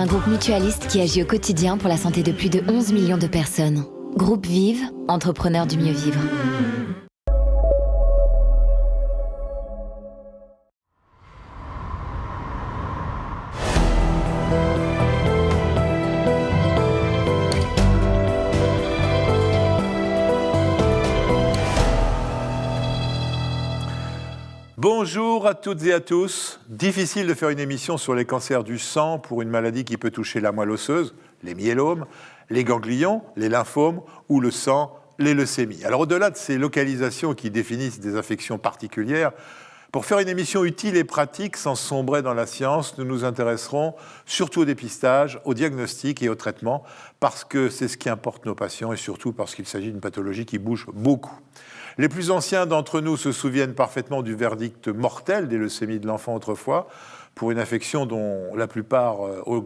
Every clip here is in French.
un groupe mutualiste qui agit au quotidien pour la santé de plus de 11 millions de personnes. Groupe Vive, entrepreneur du mieux vivre. Bonjour à toutes et à tous. Difficile de faire une émission sur les cancers du sang pour une maladie qui peut toucher la moelle osseuse, les myélomes, les ganglions, les lymphomes ou le sang, les leucémies. Alors au-delà de ces localisations qui définissent des affections particulières, pour faire une émission utile et pratique sans sombrer dans la science, nous nous intéresserons surtout au dépistage, au diagnostic et au traitement, parce que c'est ce qui importe nos patients et surtout parce qu'il s'agit d'une pathologie qui bouge beaucoup. Les plus anciens d'entre nous se souviennent parfaitement du verdict mortel des leucémies de l'enfant autrefois, pour une affection dont la plupart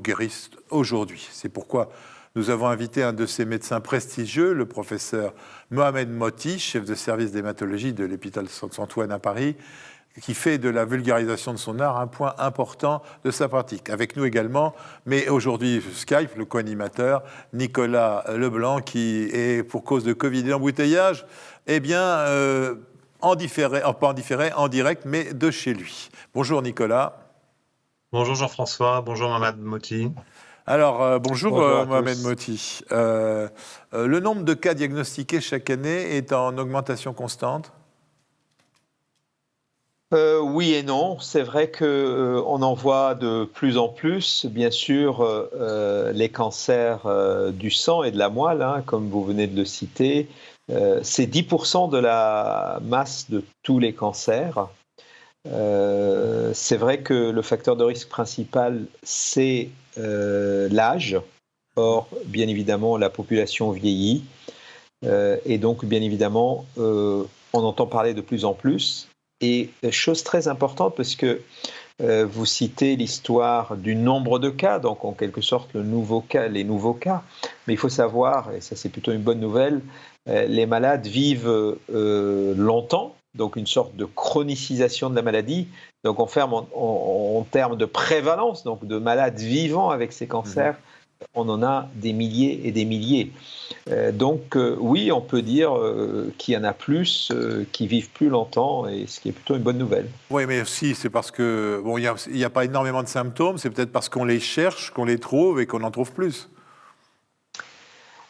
guérissent aujourd'hui. C'est pourquoi nous avons invité un de ces médecins prestigieux, le professeur Mohamed Mohty, chef de service d'hématologie de l'hôpital Saint-Antoine à Paris, qui fait de la vulgarisation de son art un point important de sa pratique. Avec nous également, mais aujourd'hui Skype, le co-animateur, Nicolas Leblanc, qui est, pour cause de Covid et d'embouteillage, en direct, mais de chez lui. Bonjour Nicolas. Bonjour Jean-François, bonjour Mohamed Mohty. Alors, bonjour Mohamed Mohty. Le nombre de cas diagnostiqués chaque année est en augmentation constante ? Oui et non. C'est vrai qu'on en voit de plus en plus. Bien sûr, les cancers du sang et de la moelle, comme vous venez de le citer, c'est 10% de la masse de tous les cancers. C'est vrai que le facteur de risque principal, c'est l'âge. Or, bien évidemment, la population vieillit. Et donc, bien évidemment, on entend parler de plus en plus. Et chose très importante, parce que vous citez l'histoire du nombre de cas, donc en quelque sorte les nouveaux cas. Mais il faut savoir, et ça c'est plutôt une bonne nouvelle, les malades vivent longtemps, donc une sorte de chronicisation de la maladie. Donc en termes de prévalence, donc de malades vivants avec ces cancers, on en a des milliers et des milliers. Donc oui, on peut dire qu'il y en a plus qui vivent plus longtemps, et ce qui est plutôt une bonne nouvelle. Oui, mais aussi c'est parce que il n'y a pas énormément de symptômes, c'est peut-être parce qu'on les cherche, qu'on les trouve et qu'on en trouve plus.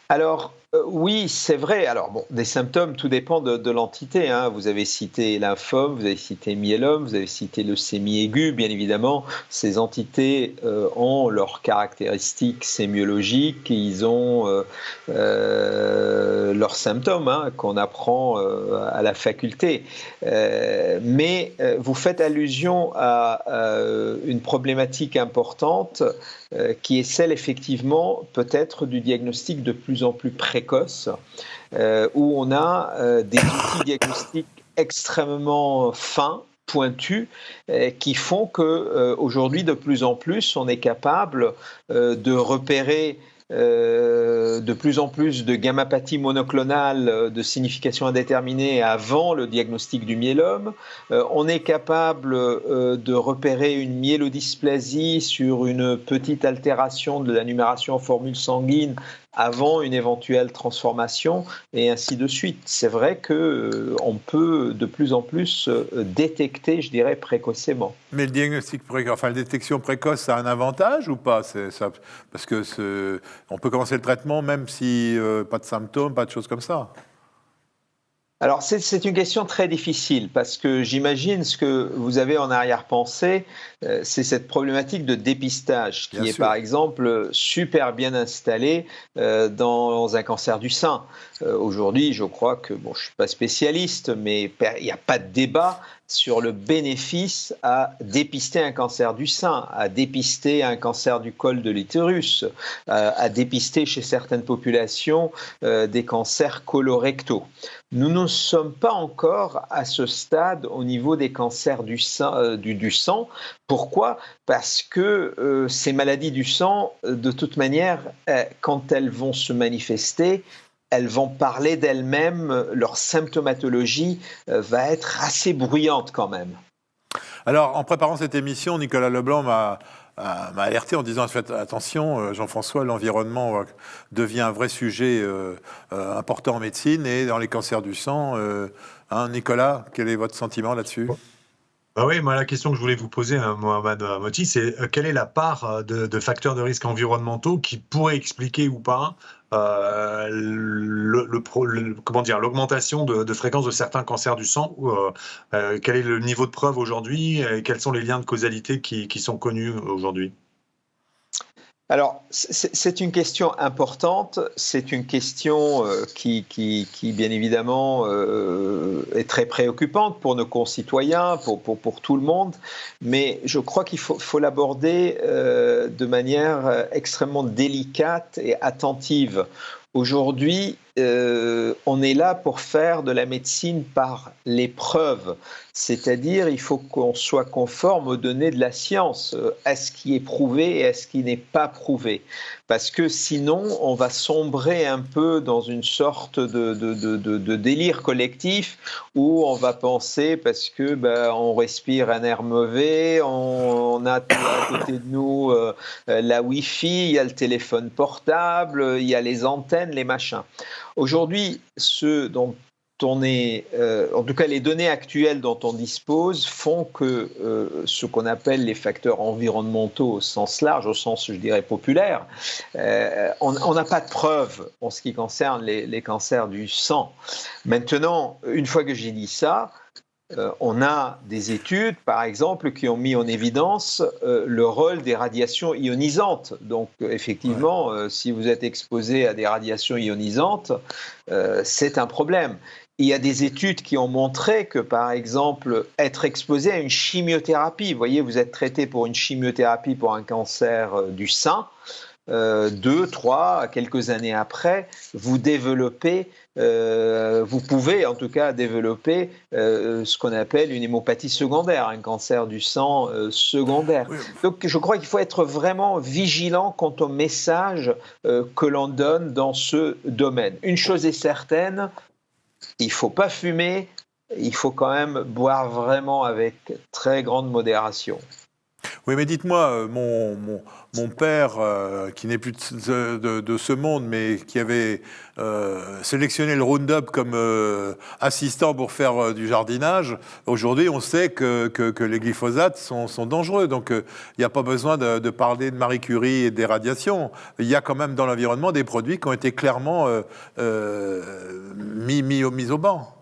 Alors, oui, c'est vrai. Alors, des symptômes, tout dépend de l'entité. Vous avez cité lymphome, vous avez cité myélome, vous avez cité leucémie aiguë, bien évidemment. Ces entités ont leurs caractéristiques sémiologiques, ils ont leurs symptômes qu'on apprend à la faculté. Mais vous faites allusion à une problématique importante qui est celle, effectivement, peut-être du diagnostic de plus en plus précoce, où on a des outils diagnostiques extrêmement fins, pointus, qui font qu'aujourd'hui, de plus en plus, on est capable de repérer de plus en plus de gammapathie monoclonale de signification indéterminée avant le diagnostic du myélome. On est capable de repérer une myélodysplasie sur une petite altération de la numération en formule sanguine avant une éventuelle transformation, et ainsi de suite. C'est vrai qu'on peut de plus en plus détecter, je dirais, précocement. Mais le diagnostic précoce, la détection précoce, ça a un avantage ou pas ? Parce que on peut commencer le traitement même si pas de symptômes, pas de choses comme ça. Alors, c'est une question très difficile, parce que j'imagine ce que vous avez en arrière-pensée, c'est cette problématique de dépistage qui est, par exemple, super bien installée dans un cancer du sein. Aujourd'hui, je crois que, je ne suis pas spécialiste, mais il n'y a pas de débat sur le bénéfice à dépister un cancer du sein, à dépister un cancer du col de l'utérus, à dépister chez certaines populations des cancers colorectaux. Nous ne sommes pas encore à ce stade au niveau des cancers du sang. Pourquoi ? Parce que ces maladies du sang, de toute manière, quand elles vont se manifester, elles vont parler d'elles-mêmes, leur symptomatologie va être assez bruyante quand même. Alors, en préparant cette émission, Nicolas Leblanc m'a alerté en disant faites attention, Jean-François, l'environnement devient un vrai sujet important en médecine et dans les cancers du sang. Nicolas, quel est votre sentiment là-dessus ? Bah oui, moi la question que je voulais vous poser, Mohamed Moti, c'est quelle est la part de facteurs de risque environnementaux qui pourraient expliquer ou pas l'augmentation de fréquence de certains cancers du sang, quel est le niveau de preuve aujourd'hui et quels sont les liens de causalité qui sont connus aujourd'hui? Alors, c'est une question importante, c'est une question qui, bien évidemment, est très préoccupante pour nos concitoyens, pour tout le monde, mais je crois qu'il faut l'aborder de manière extrêmement délicate et attentive. Aujourd'hui, on est là pour faire de la médecine par l'épreuve, c'est-à-dire il faut qu'on soit conforme aux données de la science, à ce qui est prouvé et à ce qui n'est pas prouvé. Parce que sinon, on va sombrer un peu dans une sorte de délire collectif où on va penser, parce que on respire un air mauvais, on a à côté de nous la Wi-Fi, il y a le téléphone portable, il y a les antennes, les machins. Aujourd'hui, ce dont on est, en tout cas les données actuelles dont on dispose font que ce qu'on appelle les facteurs environnementaux au sens large, au sens je dirais populaire, on n'a pas de preuves en ce qui concerne les cancers du sang. Maintenant, une fois que j'ai dit ça, on a des études, par exemple, qui ont mis en évidence le rôle des radiations ionisantes. Donc, effectivement, si vous êtes exposé à des radiations ionisantes, c'est un problème. Il y a des études qui ont montré que, par exemple, être exposé à une chimiothérapie, vous voyez, vous êtes traité pour une chimiothérapie pour un cancer du sein, 2, 3, quelques années après, vous pouvez en tout cas développer ce qu'on appelle une hémopathie secondaire, un cancer du sang secondaire. Oui. Donc je crois qu'il faut être vraiment vigilant quant au message que l'on donne dans ce domaine. Une chose est certaine, il ne faut pas fumer, il faut quand même boire vraiment avec très grande modération. Oui, mais dites-moi, mon père, qui n'est plus de ce monde, mais qui avait sélectionné le Roundup comme assistant pour faire du jardinage, aujourd'hui, on sait que les glyphosates sont dangereux. Donc, il n'y a pas besoin de parler de Marie Curie et des radiations. Il y a quand même dans l'environnement des produits qui ont été clairement mis au banc.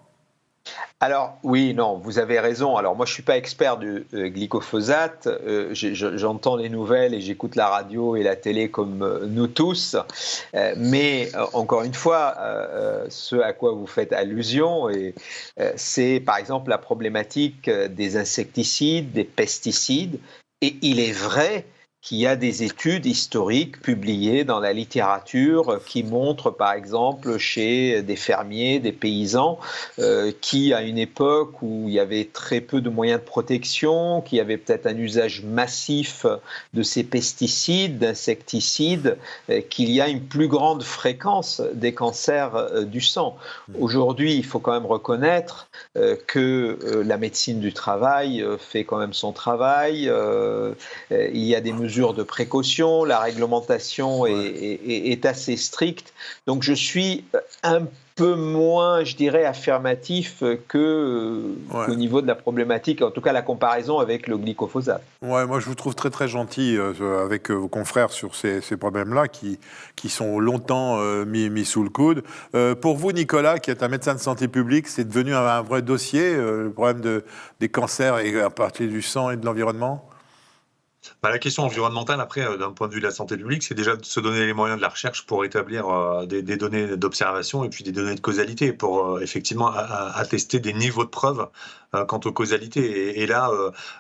Alors, oui, non, vous avez raison. Alors, moi, je ne suis pas expert du glyphosate. J'entends les nouvelles et j'écoute la radio et la télé comme nous tous. Mais, encore une fois, ce à quoi vous faites allusion, c'est, par exemple, la problématique des insecticides, des pesticides. Et il est vrai qu'il y a des études historiques publiées dans la littérature qui montrent, par exemple, chez des fermiers, des paysans, qui, à une époque où il y avait très peu de moyens de protection, qui avait peut-être un usage massif de ces pesticides, d'insecticides, qu'il y a une plus grande fréquence des cancers du sang. Aujourd'hui, il faut quand même reconnaître que la médecine du travail fait quand même son travail. Il y a des mesures de précaution, la réglementation est assez stricte. Donc je suis un peu moins, je dirais, affirmatif qu'au niveau de la problématique, en tout cas la comparaison avec le glyphosate. Ouais, moi je vous trouve très très gentil avec vos confrères sur ces problèmes-là qui sont longtemps mis sous le coude. Pour vous, Nicolas, qui est un médecin de santé publique, c'est devenu un vrai dossier, le problème des cancers et à partir du sang et de l'environnement ? La question environnementale, après, d'un point de vue de la santé publique, c'est déjà de se donner les moyens de la recherche pour établir des données d'observation et puis des données de causalité pour effectivement attester des niveaux de preuve quant aux causalités. Et là,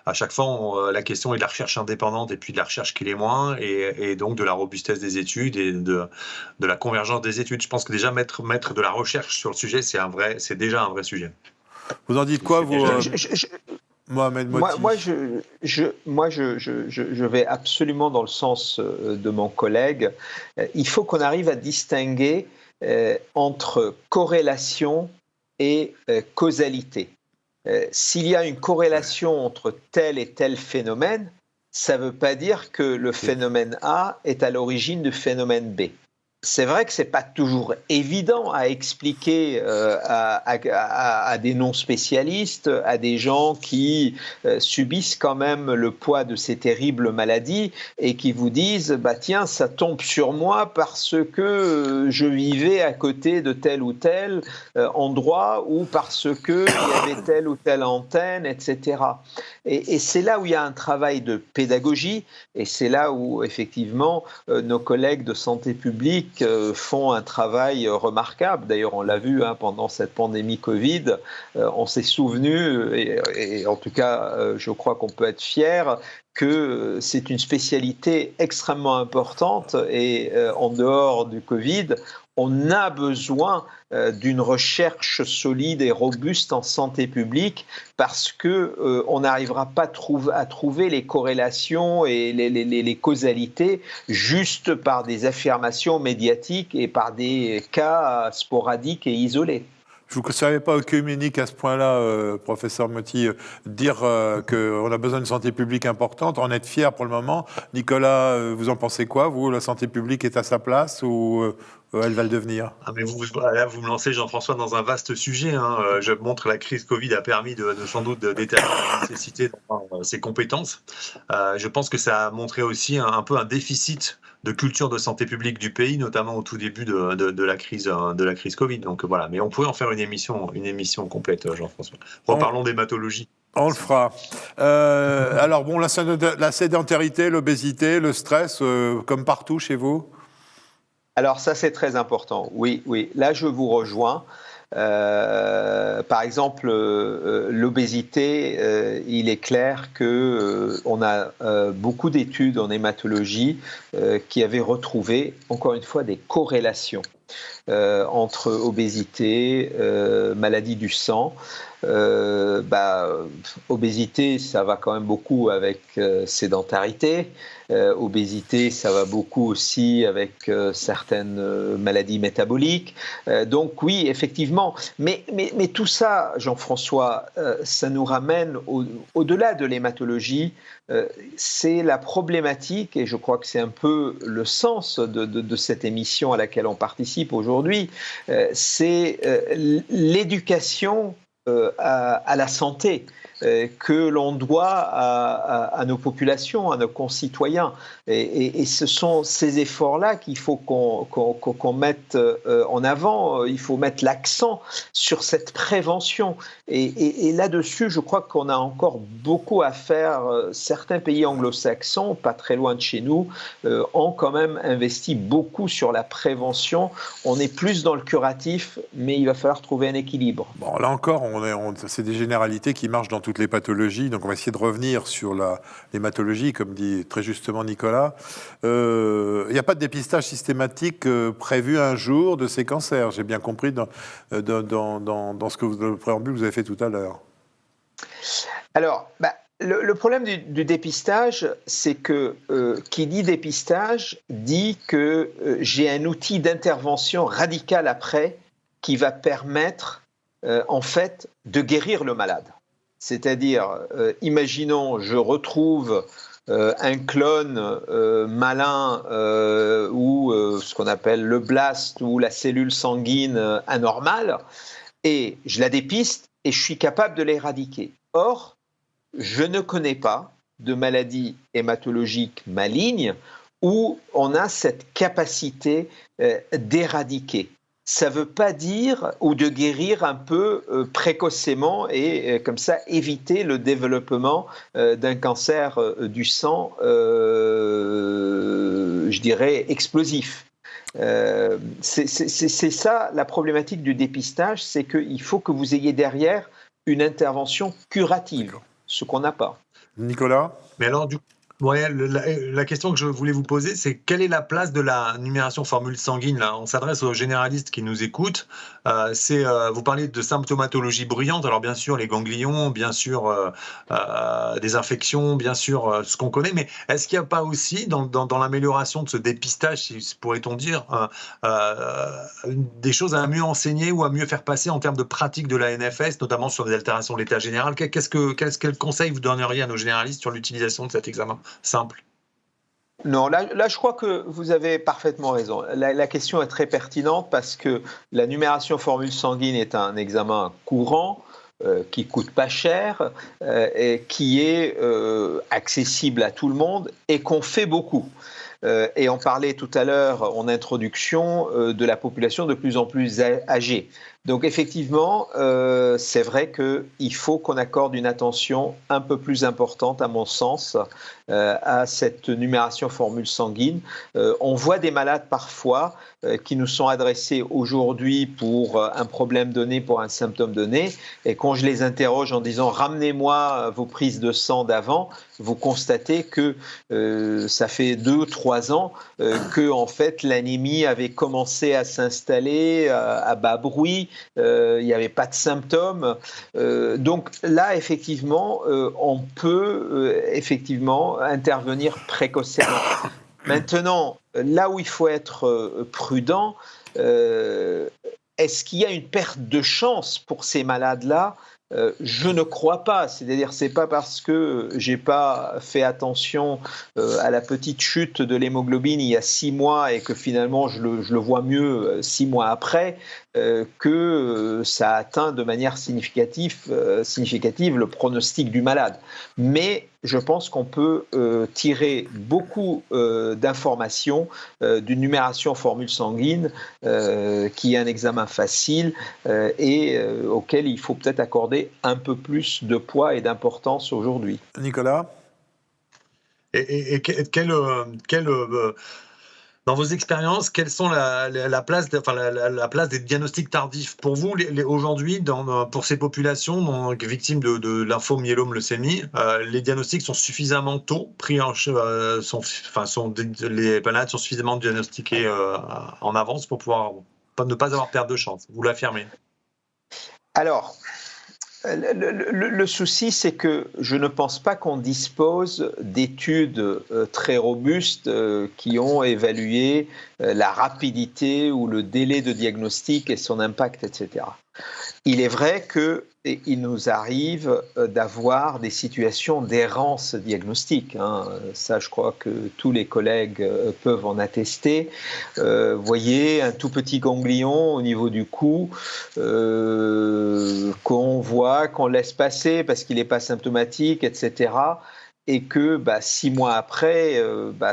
à chaque fois, la question est de la recherche indépendante et puis de la recherche qui l'est moins et donc de la robustesse des études et de la convergence des études. Je pense que déjà mettre de la recherche sur le sujet, c'est déjà un vrai sujet. Vous en dites quoi, vous Mohamed Moti. Moi, je vais absolument dans le sens de mon collègue. Il faut qu'on arrive à distinguer entre corrélation et causalité. S'il y a une corrélation entre tel et tel phénomène, ça ne veut pas dire que le phénomène A est à l'origine du phénomène B. C'est vrai que ce n'est pas toujours évident à expliquer à des non-spécialistes, à des gens qui subissent quand même le poids de ces terribles maladies et qui vous disent « bah tiens, ça tombe sur moi parce que je vivais à côté de tel ou tel endroit ou parce qu'il y avait telle ou telle antenne, etc. » Et c'est là où il y a un travail de pédagogie et c'est là où effectivement nos collègues de santé publique font un travail remarquable. D'ailleurs, on l'a vu pendant cette pandémie Covid, on s'est souvenu, et en tout cas, je crois qu'on peut être fier, que c'est une spécialité extrêmement importante et en dehors du Covid, on a besoin d'une recherche solide et robuste en santé publique parce qu'on n'arrivera pas à trouver les corrélations et les causalités juste par des affirmations médiatiques et par des cas sporadiques et isolés. Je ne savais pas œcuménique à ce point-là, professeur Moty, dire qu'on a besoin d'une santé publique importante, en être fier pour le moment. Nicolas, vous en pensez quoi, vous? La santé publique est à sa place ou elle va le devenir? Mais là, vous me lancez, Jean-François, dans un vaste sujet. Je montre la crise Covid a permis sans doute d'établir la nécessité d'avoir ses compétences. Je pense que ça a montré aussi un peu un déficit de culture de santé publique du pays, notamment au tout début de la crise Covid. Donc voilà, mais on pourrait en faire une émission complète, Jean-François. Reparlons d'hématologie. On le fera. Alors bon, la sédentarité, l'obésité, le stress, comme partout chez vous? Alors ça, c'est très important. Oui. Là, je vous rejoins. Par exemple, l'obésité, il est clair qu'on a beaucoup d'études en hématologie qui avaient retrouvé, encore une fois, des corrélations entre obésité, maladie du sang. Obésité, ça va quand même beaucoup avec sédentarité. Obésité, ça va beaucoup aussi avec certaines maladies métaboliques. Donc oui, effectivement. Mais tout ça, Jean-François, ça nous ramène au-delà de l'hématologie. C'est la problématique, et je crois que c'est un peu le sens de cette émission à laquelle on participe aujourd'hui, c'est l'éducation à la santé que l'on doit à nos populations, à nos concitoyens. Et ce sont ces efforts-là qu'il faut qu'on mette en avant. Il faut mettre l'accent sur cette prévention. Et là-dessus, je crois qu'on a encore beaucoup à faire. Certains pays anglo-saxons, pas très loin de chez nous, ont quand même investi beaucoup sur la prévention. On est plus dans le curatif, mais il va falloir trouver un équilibre. Bon, là encore, c'est des généralités qui marchent dans toutes les pathologies. Donc on va essayer de revenir sur l'hématologie, comme dit très justement Nicolas. Il n'y a pas de dépistage systématique prévu un jour de ces cancers. J'ai bien compris dans ce que le préambule vous avez fait tout à l'heure. Alors, le problème du dépistage, c'est que qui dit dépistage dit que j'ai un outil d'intervention radical après qui va permettre en fait de guérir le malade. C'est-à-dire, imaginons, je retrouve un clone malin ou ce qu'on appelle le blast ou la cellule sanguine anormale, et je la dépiste et je suis capable de l'éradiquer. Or, je ne connais pas de maladie hématologique maligne où on a cette capacité d'éradiquer. Ça ne veut pas dire, ou de guérir un peu précocement et comme ça éviter le développement d'un cancer du sang, je dirais, explosif. C'est ça la problématique du dépistage, c'est qu'il faut que vous ayez derrière une intervention curative, ce qu'on n'a pas. Nicolas ? Mais alors, du coup, la question que je voulais vous poser, c'est quelle est la place de la numération formule sanguine là ? On s'adresse aux généralistes qui nous écoutent. Vous parlez de symptomatologie bruyante. Alors bien sûr, les ganglions, bien sûr des infections, bien sûr ce qu'on connaît. Mais est-ce qu'il n'y a pas aussi dans l'amélioration de ce dépistage, pourrait-on dire, des choses à mieux enseigner ou à mieux faire passer en termes de pratique de la NFS, notamment sur des altérations de l'état général ? Quel conseil vous donneriez à nos généralistes sur l'utilisation de cet examen ? simple? Non, là, je crois que vous avez parfaitement raison. La question est très pertinente parce que la numération formule sanguine est un examen courant, qui coûte pas cher, et qui est accessible à tout le monde et qu'on fait beaucoup. Et on parlait tout à l'heure en introduction de la population de plus en plus âgée. Donc effectivement, c'est vrai qu'il faut qu'on accorde une attention un peu plus importante, à mon sens, à cette numération formule sanguine. On voit des malades parfois qui nous sont adressés aujourd'hui pour un problème donné, pour un symptôme donné, et quand je les interroge en disant « ramenez-moi vos prises de sang d'avant », vous constatez que ça fait 2-3 ans que en fait l'anémie avait commencé à s'installer à bas bruit, il n'y avait pas de symptômes. Donc là, effectivement, on peut effectivement intervenir précocement. Maintenant, là où il faut être prudent, est-ce qu'il y a une perte de chance pour ces malades-là ? Je ne crois pas. C'est-à-dire, c'est pas parce que j'ai pas fait attention à la petite chute de l'hémoglobine il y a 6 mois et que finalement je le vois mieux 6 mois après que ça atteint de manière significative le pronostic du malade. Mais je pense qu'on peut tirer beaucoup d'informations d'une numération formule sanguine qui est un examen facile et auquel il faut peut-être accorder un peu plus de poids et d'importance aujourd'hui. Nicolas ? Et dans vos expériences, quelles sont la place des diagnostics tardifs pour vous aujourd'hui pour ces populations victimes de lymphomyélome leucémie? Les diagnostics sont suffisamment tôt pris les malades sont suffisamment diagnostiqués en avance pour pouvoir ne pas avoir perte de chance. Vous l'affirmez? Alors, le souci, c'est que je ne pense pas qu'on dispose d'études très robustes qui ont évalué la rapidité ou le délai de diagnostic et son impact, etc. Il est vrai qu'il nous arrive d'avoir des situations d'errance diagnostique. Ça, je crois que tous les collègues peuvent en attester. Vous voyez, un tout petit ganglion au niveau du cou qu'on voit, qu'on laisse passer parce qu'il n'est pas symptomatique, etc. Et que 6 mois après,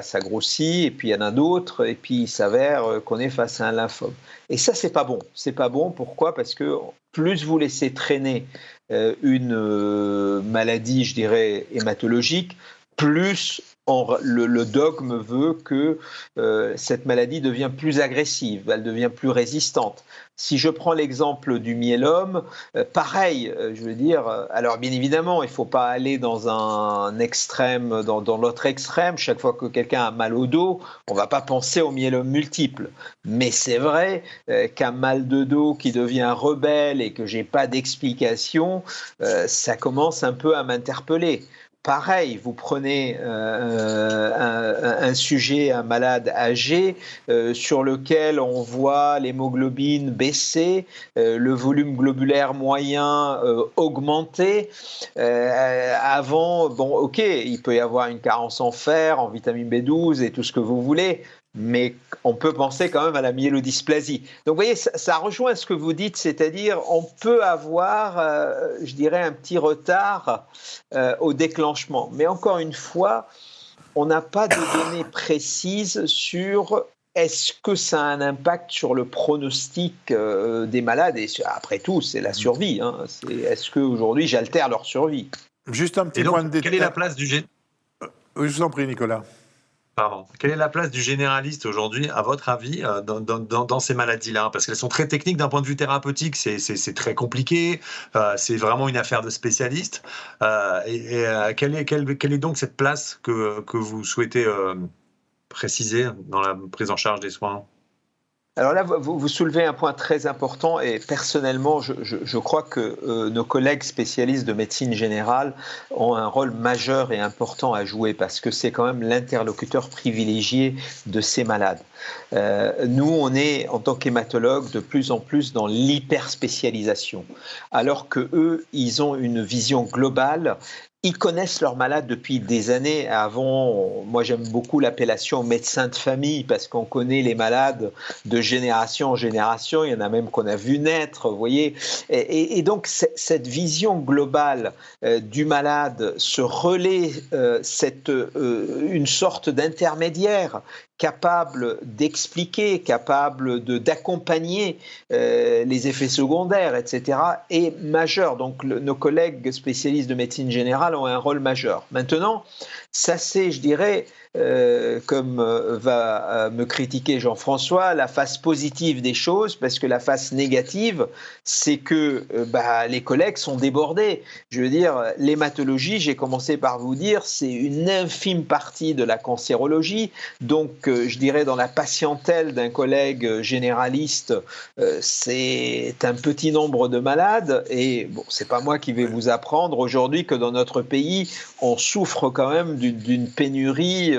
ça grossit, et puis il y en a d'autres, et puis il s'avère qu'on est face à un lymphome. Et ça, c'est pas bon. C'est pas bon, pourquoi ? Parce que plus vous laissez traîner une maladie, je dirais, hématologique, plus le dogme veut que cette maladie devient plus agressive, elle devient plus résistante. Si je prends l'exemple du myélome, pareil, je veux dire, alors bien évidemment, il ne faut pas aller dans un extrême, dans l'autre extrême. Chaque fois que quelqu'un a mal au dos, on ne va pas penser au myélome multiple. Mais c'est vrai qu'un mal de dos qui devient rebelle et que je n'ai pas d'explication, ça commence un peu à m'interpeller. Pareil, vous prenez un sujet, un malade âgé, sur lequel on voit l'hémoglobine baisser, le volume globulaire moyen augmenter. Avant, ok, il peut y avoir une carence en fer, en vitamine B12 et tout ce que vous voulez, mais on peut penser quand même à la myélodysplasie. Donc vous voyez, ça rejoint ce que vous dites, c'est-à-dire on peut avoir, je dirais, un petit retard au déclenchement. Mais encore une fois, on n'a pas de données précises sur est-ce que ça a un impact sur le pronostic des malades. Et après tout, c'est la survie. Est-ce qu'aujourd'hui, j'altère leur survie ? Juste un petit point de détail. Quelle est la place du Oui, je vous en prie, Nicolas. Pardon. Quelle est la place du généraliste aujourd'hui, à votre avis, dans ces maladies-là? Parce qu'elles sont très techniques d'un point de vue thérapeutique, c'est très compliqué, c'est vraiment une affaire de spécialistes. Quelle est donc cette place que vous souhaitez préciser dans la prise en charge des soins? Alors là, vous soulevez un point très important et personnellement, je crois que nos collègues spécialistes de médecine générale ont un rôle majeur et important à jouer parce que c'est quand même l'interlocuteur privilégié de ces malades. Nous, on est, en tant qu'hématologues, de plus en plus dans l'hyperspécialisation, alors que eux, ils ont une vision globale. ils connaissent leurs malades depuis des années. Avant, moi j'aime beaucoup l'appellation médecin de famille parce qu'on connaît les malades de génération en génération. Il y en a même qu'on a vu naître, vous voyez. Et donc cette vision globale du malade se relaie une sorte d'intermédiaire capable d'expliquer, capable d'accompagner les effets secondaires, etc., est majeur. Donc nos collègues spécialistes de médecine générale ont un rôle majeur. Maintenant, ça c'est, je dirais, comme va me critiquer Jean-François, la face positive des choses, parce que la face négative, c'est que les collègues sont débordés. Je veux dire, l'hématologie, j'ai commencé par vous dire, c'est une infime partie de la cancérologie. Donc, je dirais, dans la patientèle d'un collègue généraliste, c'est un petit nombre de malades. Et bon, c'est pas moi qui vais vous apprendre aujourd'hui que dans notre pays, on souffre quand même d'une pénurie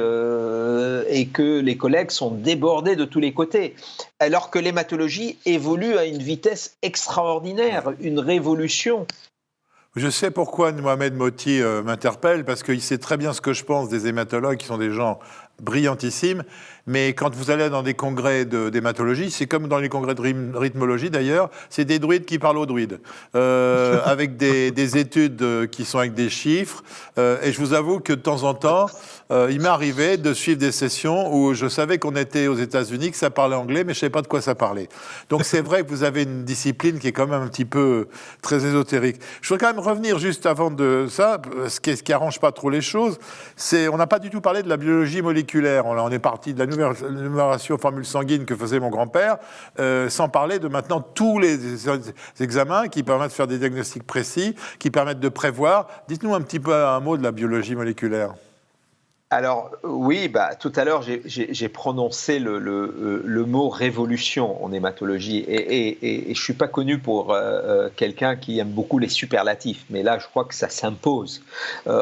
et que les collègues sont débordés de tous les côtés. Alors que l'hématologie évolue à une vitesse extraordinaire, une révolution. Je sais pourquoi Mohamed Moti m'interpelle, parce qu'il sait très bien ce que je pense des hématologues qui sont des gens brillantissimes, mais quand vous allez dans des congrès d'hématologie, c'est comme dans les congrès de rythmologie d'ailleurs, c'est des druides qui parlent aux druides, avec des études qui sont avec des chiffres, et je vous avoue que de temps en temps, il m'est arrivé de suivre des sessions où je savais qu'on était aux États-Unis, que ça parlait anglais, mais je ne savais pas de quoi ça parlait. Donc c'est vrai que vous avez une discipline qui est quand même un petit peu très ésotérique. Je voudrais quand même revenir juste avant de ça, ce qui arrange pas trop les choses, c'est on n'a pas du tout parlé de la biologie moléculaire. On est parti de la numération formule sanguine que faisait mon grand-père, sans parler de maintenant tous les examens qui permettent de faire des diagnostics précis, qui permettent de prévoir. Dites-nous un petit peu un mot de la biologie moléculaire. Alors oui, tout à l'heure j'ai prononcé le mot révolution en hématologie et je suis pas connu pour quelqu'un qui aime beaucoup les superlatifs, mais là je crois que ça s'impose.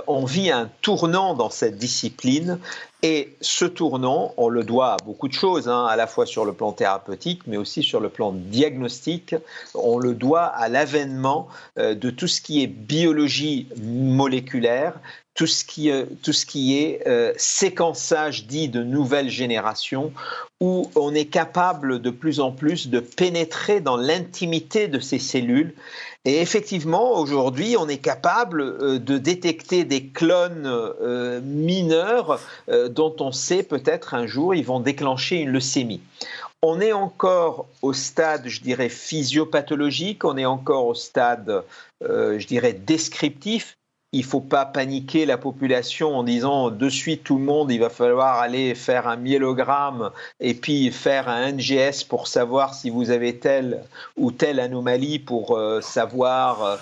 On vit un tournant dans cette discipline. Et ce tournant, on le doit à beaucoup de choses, à la fois sur le plan thérapeutique, mais aussi sur le plan diagnostique. On le doit à l'avènement de tout ce qui est biologie moléculaire, tout ce qui est séquençage dit de nouvelle génération, où on est capable de plus en plus de pénétrer dans l'intimité de ces cellules. Et effectivement, aujourd'hui, on est capable de détecter des clones mineurs dont on sait peut-être un jour ils vont déclencher une leucémie. On est encore au stade, je dirais, physiopathologique, on est encore au stade, je dirais, descriptif. Il ne faut pas paniquer la population en disant de suite tout le monde, il va falloir aller faire un myélogramme et puis faire un NGS pour savoir si vous avez telle ou telle anomalie pour savoir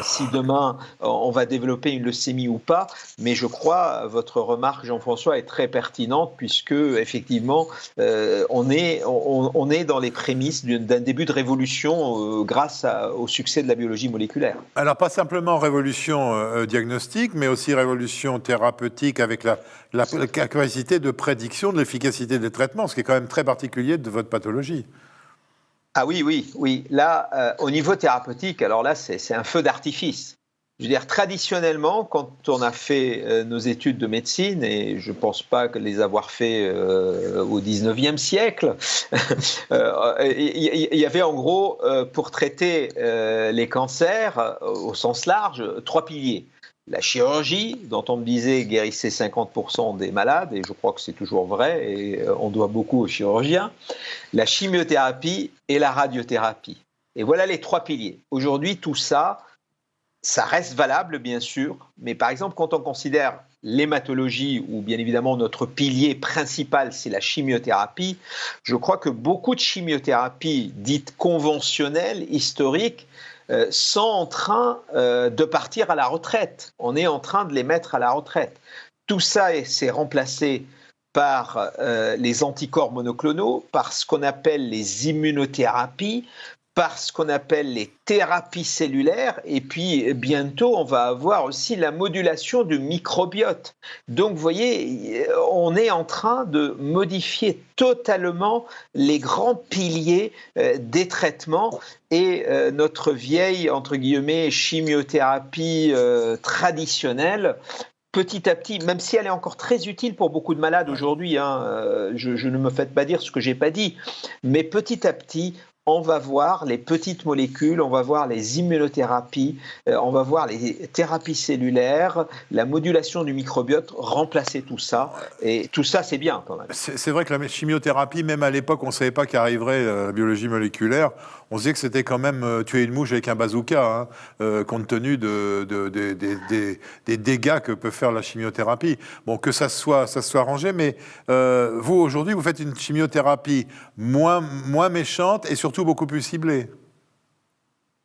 si demain on va développer une leucémie ou pas. Mais je crois votre remarque, Jean-François, est très pertinente puisque effectivement on est dans les prémices d'un début de révolution grâce au succès de la biologie moléculaire. Alors pas simplement révolution diagnostique, mais aussi révolution thérapeutique avec la capacité de prédiction de l'efficacité des traitements, ce qui est quand même très particulier de votre pathologie. Ah oui. Là, au niveau thérapeutique, alors là, c'est un feu d'artifice. Je veux dire, traditionnellement, quand on a fait nos études de médecine, et je ne pense pas que les avoir fait au 19e siècle, il y avait en gros, pour traiter les cancers au sens large, 3 piliers. La chirurgie, dont on me disait guérissait 50% des malades, et je crois que c'est toujours vrai, et on doit beaucoup aux chirurgiens. La chimiothérapie et la radiothérapie. Et voilà les 3 piliers. Aujourd'hui, tout ça, ça reste valable, bien sûr, mais par exemple, quand on considère l'hématologie, où bien évidemment notre pilier principal, c'est la chimiothérapie, je crois que beaucoup de chimiothérapies dites conventionnelles, historiques, sont en train de partir à la retraite. On est en train de les mettre à la retraite. Tout ça s'est remplacé par les anticorps monoclonaux, par ce qu'on appelle les immunothérapies, par ce qu'on appelle les thérapies cellulaires, et puis bientôt on va avoir aussi la modulation du microbiote. Donc vous voyez, on est en train de modifier totalement les grands piliers des traitements, et notre vieille, entre guillemets, chimiothérapie traditionnelle, petit à petit, même si elle est encore très utile pour beaucoup de malades aujourd'hui, je ne me faites pas dire ce que je n'ai pas dit, mais petit à petit, on va voir les petites molécules, on va voir les immunothérapies, on va voir les thérapies cellulaires, la modulation du microbiote remplacer tout ça. Et tout ça, c'est bien quand même. C'est vrai que la chimiothérapie, même à l'époque, on ne savait pas qu'arriverait la biologie moléculaire. On se disait que c'était quand même tuer une mouche avec un bazooka, compte tenu des dégâts que peut faire la chimiothérapie. Bon, que ça soit arrangé, mais vous, aujourd'hui, vous faites une chimiothérapie moins méchante et surtout beaucoup plus ciblée.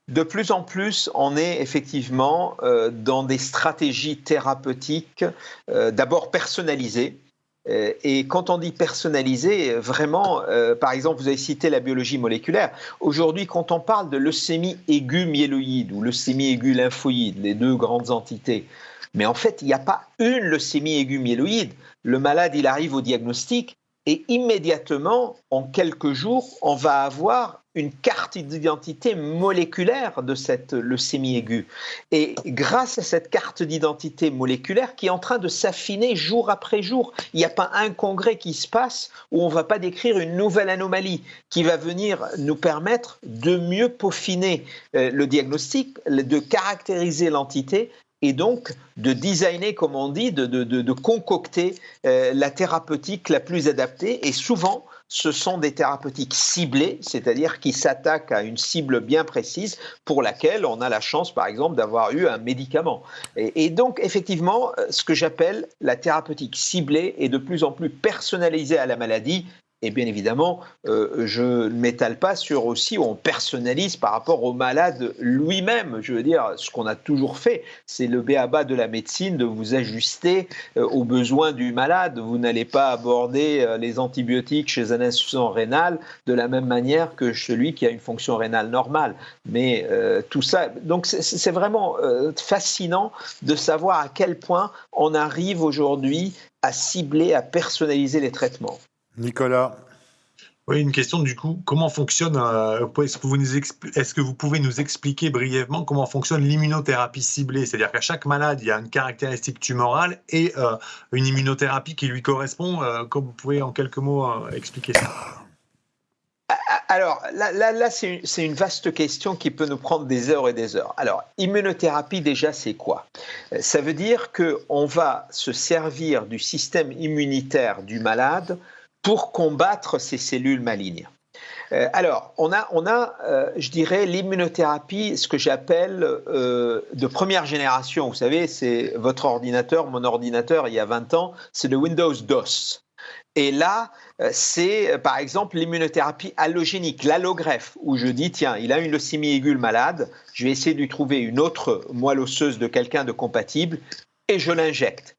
De plus en plus, on est effectivement dans des stratégies thérapeutiques, d'abord personnalisées. Et quand on dit personnalisé, vraiment, par exemple, vous avez cité la biologie moléculaire. Aujourd'hui, quand on parle de leucémie aiguë myéloïde ou leucémie aiguë lymphoïde, les deux grandes entités, mais en fait, il n'y a pas une leucémie aiguë myéloïde. Le malade, il arrive au diagnostic et immédiatement, en quelques jours, on va avoir une carte d'identité moléculaire de cette leucémie aiguë. Et grâce à cette carte d'identité moléculaire qui est en train de s'affiner jour après jour, il n'y a pas un congrès qui se passe où on ne va pas décrire une nouvelle anomalie qui va venir nous permettre de mieux peaufiner le diagnostic, de caractériser l'entité et donc de designer, comme on dit, de concocter la thérapeutique la plus adaptée. Et souvent, ce sont des thérapeutiques ciblées, c'est-à-dire qui s'attaquent à une cible bien précise pour laquelle on a la chance, par exemple, d'avoir eu un médicament. Et donc, effectivement, ce que j'appelle la thérapeutique ciblée est de plus en plus personnalisée à la maladie. Et bien évidemment, je ne m'étale pas sur aussi où on personnalise par rapport au malade lui-même. Je veux dire, ce qu'on a toujours fait, c'est le b.a.-ba de la médecine, de vous ajuster aux besoins du malade. Vous n'allez pas aborder les antibiotiques chez un insuffisant rénal de la même manière que celui qui a une fonction rénale normale. Mais tout ça, donc c'est vraiment fascinant de savoir à quel point on arrive aujourd'hui à cibler, à personnaliser les traitements. Nicolas. Oui, une question du coup, comment fonctionne, est-ce que vous pouvez nous expliquer brièvement comment fonctionne l'immunothérapie ciblée? C'est-à-dire qu'à chaque malade, il y a une caractéristique tumorale et une immunothérapie qui lui correspond. Comme vous pouvez en quelques mots expliquer ça? Alors là c'est une vaste question qui peut nous prendre des heures et des heures. Alors, immunothérapie déjà, c'est quoi? Ça veut dire qu'on va se servir du système immunitaire du malade pour combattre ces cellules malignes. Alors, on a je dirais, l'immunothérapie, ce que j'appelle de première génération. Vous savez, c'est votre ordinateur, mon ordinateur, il y a 20 ans, c'est le Windows DOS. Et là, c'est par exemple l'immunothérapie allogénique, l'allogreffe, où je dis, tiens, il a une leucémie aiguë, le malade, je vais essayer de lui trouver une autre moelle osseuse de quelqu'un de compatible et je l'injecte.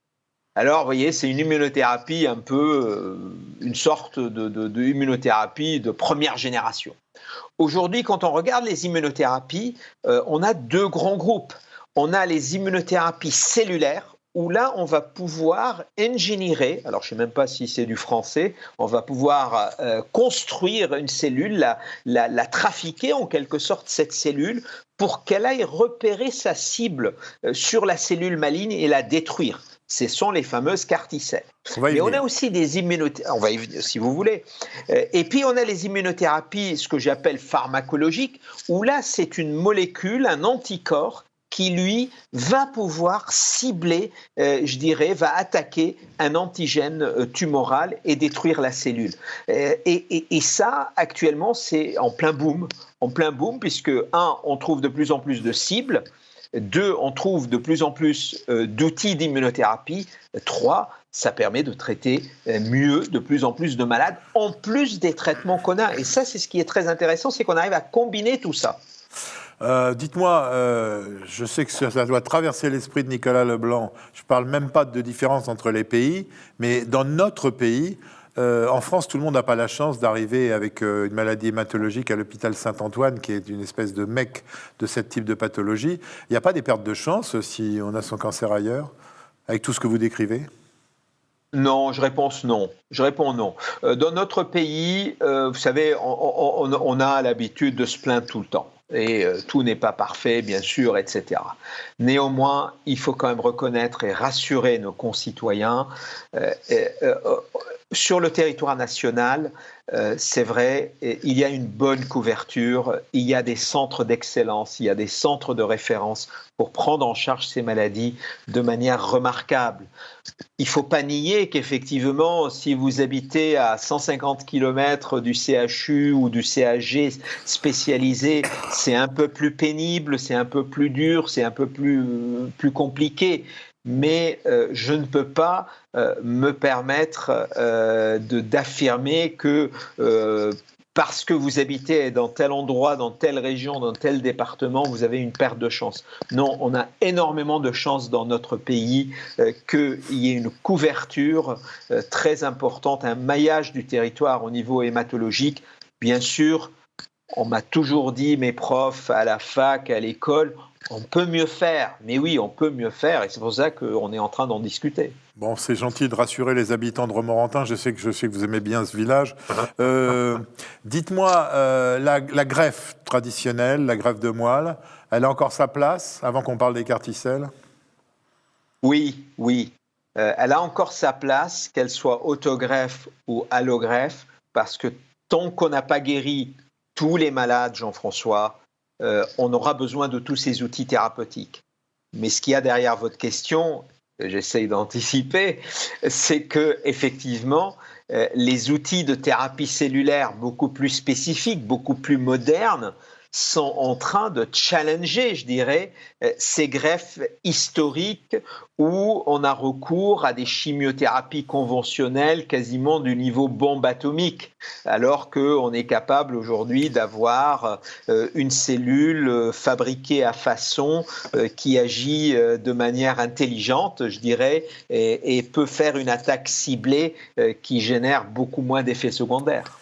Alors, vous voyez, c'est une immunothérapie un peu, une sorte de immunothérapie de première génération. Aujourd'hui, quand on regarde les immunothérapies, on a deux grands groupes. On a les immunothérapies cellulaires, où là, on va pouvoir ingénierer, alors je ne sais même pas si c'est du français, on va pouvoir construire une cellule, la trafiquer en quelque sorte, cette cellule, pour qu'elle aille repérer sa cible sur la cellule maligne et la détruire. Ce sont les fameuses CAR-T-cells. Mais on a aussi des immunothérapies, on va y venir si vous voulez. Et puis on a les immunothérapies, ce que j'appelle pharmacologiques, où là c'est une molécule, un anticorps, qui lui va pouvoir cibler, je dirais, va attaquer un antigène tumoral et détruire la cellule. Et ça, actuellement, c'est en plein boom, puisque, on trouve de plus en plus de cibles, 2, on trouve de plus en plus d'outils d'immunothérapie, 3, ça permet de traiter mieux de plus en plus de malades, en plus des traitements qu'on a. Et ça, c'est ce qui est très intéressant, c'est qu'on arrive à combiner tout ça. Dites-moi, je sais que ça doit traverser l'esprit de Nicolas Leblanc, je ne parle même pas de différence entre les pays, mais dans notre pays, En France, tout le monde n'a pas la chance d'arriver avec une maladie hématologique à l'hôpital Saint-Antoine, qui est une espèce de mecque de ce type de pathologie. Il n'y a pas des pertes de chance si on a son cancer ailleurs, avec tout ce que vous décrivez ? Non, je réponds non. Dans notre pays, vous savez, on a l'habitude de se plaindre tout le temps. Et tout n'est pas parfait, bien sûr, etc. Néanmoins, il faut quand même reconnaître et rassurer nos concitoyens. Sur le territoire national, c'est vrai, il y a une bonne couverture, il y a des centres d'excellence, il y a des centres de référence pour prendre en charge ces maladies de manière remarquable. Il ne faut pas nier qu'effectivement, si vous habitez à 150 km du CHU ou du CAG spécialisé, c'est un peu plus pénible, c'est un peu plus dur, c'est un peu plus compliqué. Mais je ne peux pas me permettre d'affirmer que parce que vous habitez dans tel endroit, dans telle région, dans tel département, vous avez une perte de chance. Non, on a énormément de chance dans notre pays qu'il y ait une couverture très importante, un maillage du territoire au niveau hématologique. Bien sûr, on m'a toujours dit, mes profs à la fac, à l'école, on peut mieux faire. Mais oui, on peut mieux faire et c'est pour ça qu'on est en train d'en discuter. Bon, c'est gentil de rassurer les habitants de Romorantin. Je sais que vous aimez bien ce village. Dites-moi, la greffe traditionnelle, la greffe de moelle, elle a encore sa place avant qu'on parle des carticelles ? Oui. Elle a encore sa place, qu'elle soit autogreffe ou allogreffe, parce que tant qu'on n'a pas guéri tous les malades, Jean-François, on aura besoin de tous ces outils thérapeutiques. Mais ce qu'il y a derrière votre question, j'essaye d'anticiper, c'est que effectivement, les outils de thérapie cellulaire beaucoup plus spécifiques, beaucoup plus modernes, sont en train de challenger, je dirais, ces greffes historiques où on a recours à des chimiothérapies conventionnelles quasiment du niveau bombe atomique, alors qu'on est capable aujourd'hui d'avoir une cellule fabriquée à façon qui agit de manière intelligente, je dirais, et peut faire une attaque ciblée qui génère beaucoup moins d'effets secondaires.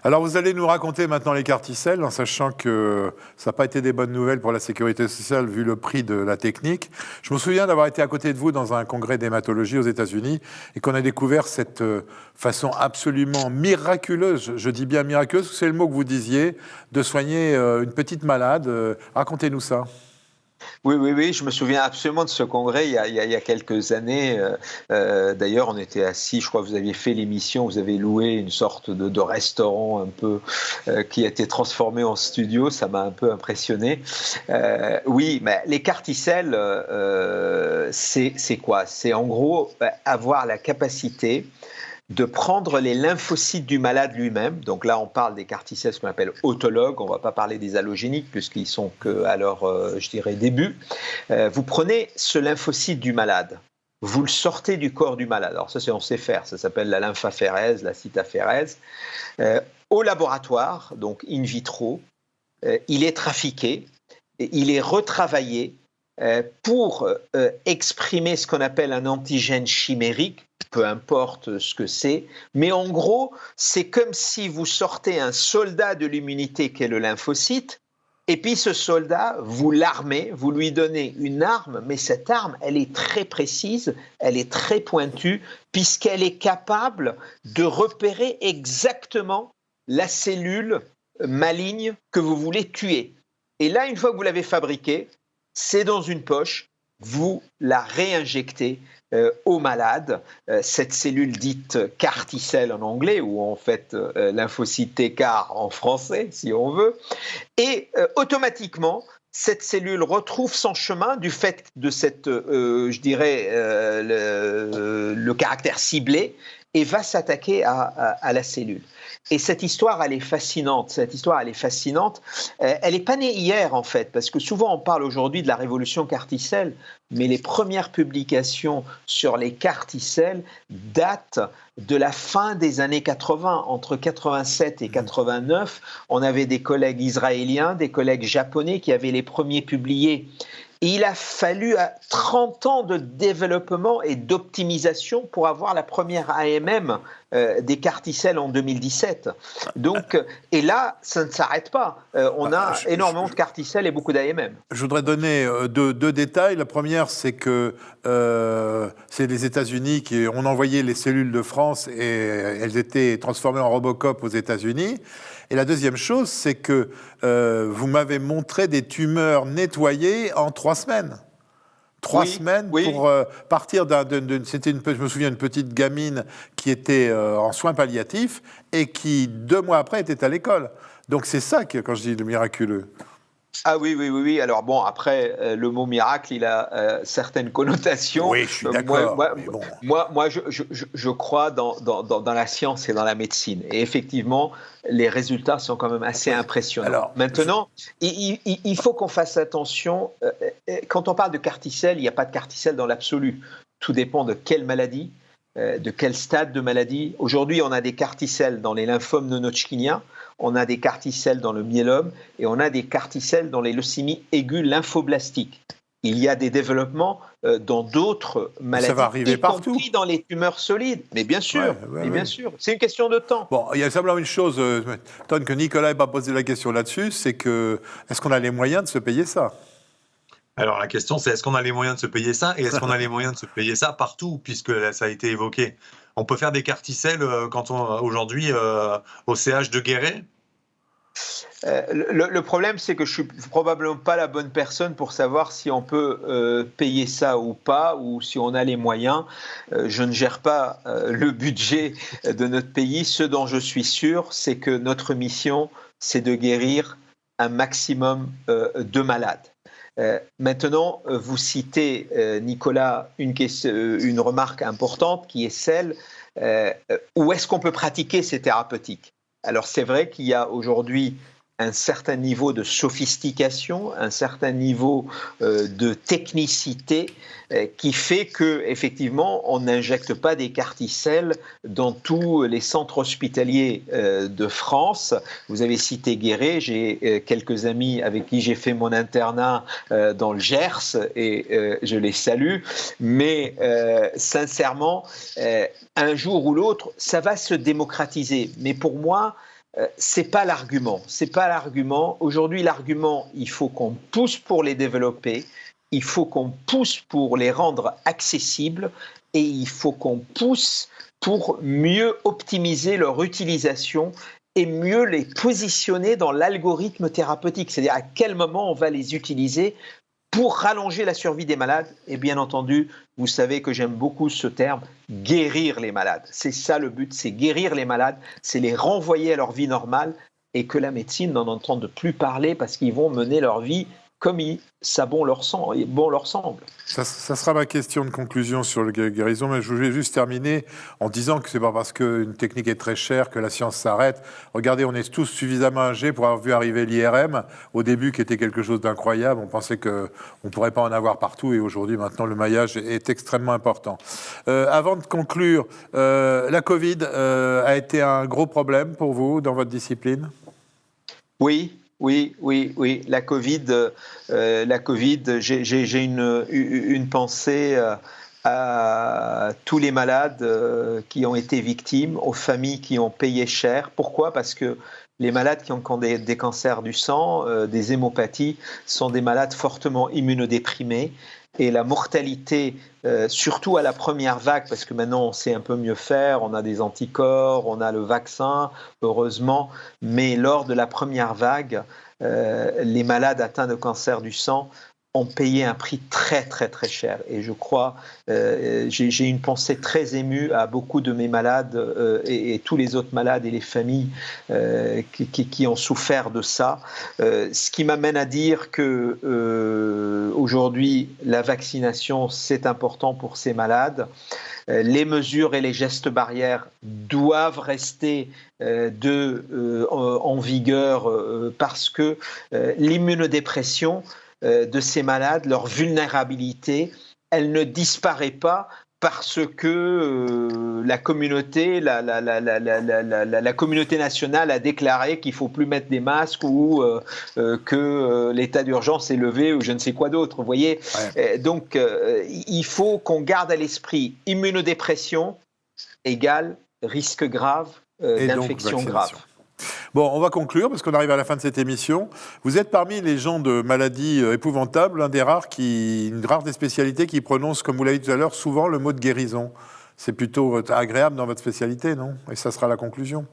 Alors vous allez nous raconter maintenant les carticelles, en sachant que ça n'a pas été des bonnes nouvelles pour la sécurité sociale vu le prix de la technique. Je me souviens d'avoir été à côté de vous dans un congrès d'hématologie aux États-Unis et qu'on a découvert cette façon absolument miraculeuse, je dis bien miraculeuse, c'est le mot que vous disiez, de soigner une petite malade. Racontez-nous ça. Oui, je me souviens absolument de ce congrès il y a quelques années. D'ailleurs, on était assis, je crois que vous aviez fait l'émission, vous avez loué une sorte de restaurant un peu qui a été transformé en studio, ça m'a un peu impressionné. Oui, mais les carticelles, c'est quoi ? C'est en gros avoir la capacité de prendre les lymphocytes du malade lui-même. Donc là, on parle des carticelles, ce qu'on appelle autologues. On ne va pas parler des allogéniques puisqu'ils sont qu'à leur, je dirais, début. Vous prenez ce lymphocyte du malade, vous le sortez du corps du malade. Alors ça, on sait faire. Ça s'appelle la lymphaphérèse, la cytaphérèse. Au laboratoire, donc in vitro, il est trafiqué, il est retravaillé pour exprimer ce qu'on appelle un antigène chimérique, peu importe ce que c'est, mais en gros, c'est comme si vous sortez un soldat de l'immunité qu'est le lymphocyte, et puis ce soldat, vous l'armez, vous lui donnez une arme, mais cette arme, elle est très précise, elle est très pointue, puisqu'elle est capable de repérer exactement la cellule maligne que vous voulez tuer. Et là, une fois que vous l'avez fabriquée, c'est dans une poche, vous la réinjectez au malade, cette cellule dite carticelle en anglais, ou en fait lymphocyte T-CAR en français, si on veut, et automatiquement, cette cellule retrouve son chemin du fait de cette, je dirais, le caractère ciblé, et va s'attaquer à la cellule. Et cette histoire, elle est fascinante. Elle n'est pas née hier, en fait, parce que souvent, on parle aujourd'hui de la révolution carticelle, mais les premières publications sur les carticelles datent de la fin des années 80. Entre 87 et 89, on avait des collègues israéliens, des collègues japonais qui avaient les premiers publiés. il a fallu 30 ans de développement et d'optimisation pour avoir la première AMM des carticelles en 2017. Donc, et là, ça ne s'arrête pas. On a énormément de carticelles et beaucoup d'AMM. Je voudrais donner deux détails. La première, c'est que c'est les États-Unis qui ont envoyé les cellules de France et elles étaient transformées en Robocop aux États-Unis. Et la deuxième chose, c'est que vous m'avez montré des tumeurs nettoyées en 3 semaines. 3 semaines pour partir c'était je me souviens, une petite gamine qui était en soins palliatifs et qui, 2 mois après, était à l'école. Donc c'est ça que, quand je dis le miraculeux. Ah oui. Alors bon, après, le mot miracle, il a certaines connotations. Oui, je suis d'accord. Moi, je crois dans la science et dans la médecine. Et effectivement, les résultats sont quand même assez impressionnants. Alors, maintenant, il faut qu'on fasse attention. Quand on parle de carticelle, il n'y a pas de carticelle dans l'absolu. Tout dépend de quelle maladie, de quel stade de maladie. Aujourd'hui, on a des carticelles dans les lymphomes non-Hodgkiniens, on a des carticelles dans le myélome et on a des carticelles dans les leucémies aiguës lymphoblastiques. Il y a des développements dans d'autres maladies, ça va arriver y partout. compris dans les tumeurs solides. Mais bien sûr, bien sûr. C'est une question de temps. Bon, il y a simplement une chose, Ton, que Nicolas n'ait pas posé la question là-dessus, c'est que est-ce qu'on a les moyens de se payer ça ? Alors la question, c'est est-ce qu'on a les moyens de se payer ça et est-ce qu'on a les moyens de se payer ça partout, puisque ça a été évoqué. On peut faire des carticelles aujourd'hui au CH de Guéret. Le problème, c'est que je ne suis probablement pas la bonne personne pour savoir si on peut payer ça ou pas, ou si on a les moyens. Je ne gère pas le budget de notre pays. Ce dont je suis sûr, c'est que notre mission, c'est de guérir un maximum de malades. Maintenant, vous citez, Nicolas, une remarque importante qui est celle où est-ce qu'on peut pratiquer ces thérapeutiques. Alors c'est vrai qu'il y a aujourd'hui un certain niveau de sophistication, un certain niveau de technicité qui fait que effectivement on n'injecte pas des carticelles dans tous les centres hospitaliers de France. Vous avez cité Guéret, j'ai quelques amis avec qui j'ai fait mon internat dans le Gers et je les salue, mais sincèrement, un jour ou l'autre, ça va se démocratiser. Mais pour moi, c'est pas l'argument. C'est pas l'argument. Aujourd'hui, l'argument, il faut qu'on pousse pour les développer, il faut qu'on pousse pour les rendre accessibles et il faut qu'on pousse pour mieux optimiser leur utilisation et mieux les positionner dans l'algorithme thérapeutique. C'est-à-dire à quel moment on va les utiliser pour rallonger la survie des malades. Et bien entendu, vous savez que j'aime beaucoup ce terme, guérir les malades. C'est ça le but, c'est guérir les malades, c'est les renvoyer à leur vie normale et que la médecine n'en entende plus parler parce qu'ils vont mener leur vie comme ça bon leur semble. Ça sera ma question de conclusion sur le guérison, mais je voulais juste terminer en disant que c'est pas parce qu'une technique est très chère que la science s'arrête. Regardez, on est tous suffisamment âgés pour avoir vu arriver l'IRM, au début qui était quelque chose d'incroyable, on pensait qu'on ne pourrait pas en avoir partout, et aujourd'hui, maintenant, le maillage est extrêmement important. Avant de conclure, la Covid a été un gros problème pour vous dans votre discipline ? Oui. La Covid, j'ai une pensée à tous les malades qui ont été victimes, aux familles qui ont payé cher. Pourquoi ? Parce que les malades qui ont des cancers du sang, des hémopathies, sont des malades fortement immunodéprimés. Et la mortalité, surtout à la première vague, parce que maintenant on sait un peu mieux faire, on a des anticorps, on a le vaccin, heureusement, mais lors de la première vague, les malades atteints de cancer du sang ont payé un prix très très très cher. Et je crois, j'ai une pensée très émue à beaucoup de mes malades et tous les autres malades et les familles qui ont souffert de ça. Ce qui m'amène à dire que aujourd'hui, la vaccination, c'est important pour ces malades. Les mesures et les gestes barrières doivent rester en vigueur parce que l'immunodépression de ces malades, leur vulnérabilité, elle ne disparaît pas parce que la communauté nationale a déclaré qu'il ne faut plus mettre des masques ou que l'état d'urgence est levé ou je ne sais quoi d'autre. Vous voyez, donc il faut qu'on garde à l'esprit immunodépression égale risque grave d'infection grave. Bon, on va conclure parce qu'on arrive à la fin de cette émission. Vous êtes parmi les gens de maladies épouvantables, une rare des spécialités qui prononce, comme vous l'avez dit tout à l'heure, souvent le mot de guérison. C'est plutôt agréable dans votre spécialité, non? Et ça sera la conclusion.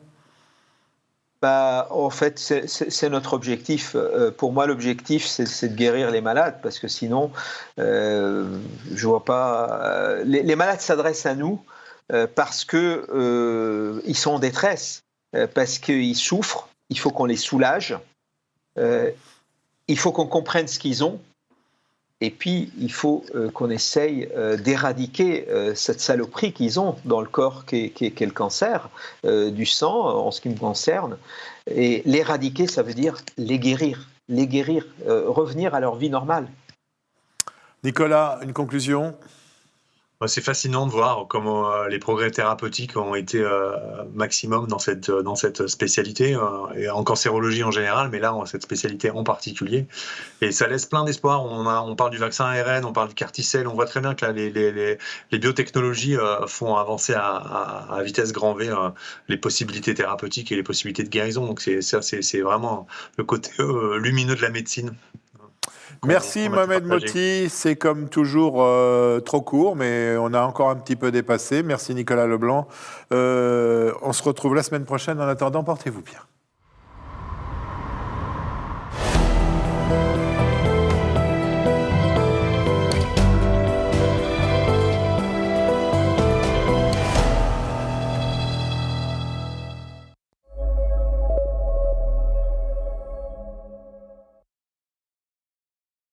En fait, c'est notre objectif. Pour moi, l'objectif, c'est de guérir les malades, parce que sinon, je vois pas. Les malades s'adressent à nous parce que ils sont en détresse. Parce qu'ils souffrent, il faut qu'on les soulage, il faut qu'on comprenne ce qu'ils ont, et puis il faut qu'on essaye d'éradiquer cette saloperie qu'ils ont dans le corps qu'est le cancer du sang, en ce qui me concerne. Et l'éradiquer, ça veut dire les guérir, revenir à leur vie normale. Nicolas, une conclusion ? C'est fascinant de voir comment les progrès thérapeutiques ont été maximum dans cette spécialité, et en cancérologie en général, mais là, cette spécialité en particulier. Et ça laisse plein d'espoir. On parle du vaccin ARN, on parle du CAR-T-cell, on voit très bien que là, les biotechnologies font avancer à vitesse grand V les possibilités thérapeutiques et les possibilités de guérison. Donc c'est vraiment le côté lumineux de la médecine. Merci Mohamed Mohty, c'est comme toujours trop court, mais on a encore un petit peu dépassé. Merci Nicolas Leblanc. On se retrouve la semaine prochaine. En attendant, portez-vous bien.